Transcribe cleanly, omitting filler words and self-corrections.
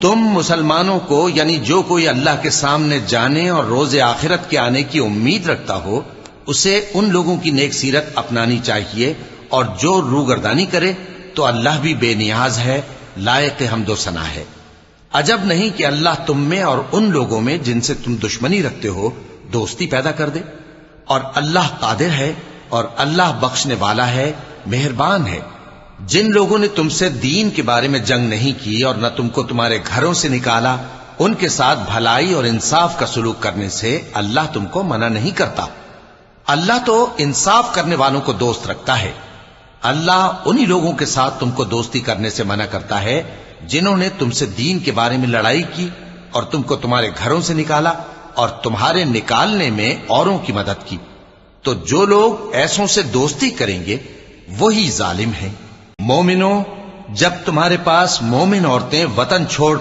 تم مسلمانوں کو یعنی جو کوئی اللہ کے سامنے جانے اور روز آخرت کے آنے کی امید رکھتا ہو اسے ان لوگوں کی نیک سیرت اپنانی چاہیے، اور جو روگردانی کرے تو اللہ بھی بے نیاز ہے، لائق حمد و ثنا ہے۔ عجب نہیں کہ اللہ تم میں اور ان لوگوں میں جن سے تم دشمنی رکھتے ہو دوستی پیدا کر دے، اور اللہ قادر ہے اور اللہ بخشنے والا ہے، مہربان ہے۔ جن لوگوں نے تم سے دین کے بارے میں جنگ نہیں کی اور نہ تم کو تمہارے گھروں سے نکالا، ان کے ساتھ بھلائی اور انصاف کا سلوک کرنے سے اللہ تم کو منع نہیں کرتا۔ اللہ تو انصاف کرنے والوں کو دوست رکھتا ہے۔ اللہ انہی لوگوں کے ساتھ تم کو دوستی کرنے سے منع کرتا ہے جنہوں نے تم سے دین کے بارے میں لڑائی کی اور تم کو تمہارے گھروں سے نکالا اور تمہارے نکالنے میں اوروں کی مدد کی۔ تو جو لوگ ایسوں سے دوستی کریں گے وہی ظالم ہیں۔ مومنوں، جب تمہارے پاس مومن عورتیں وطن چھوڑ کر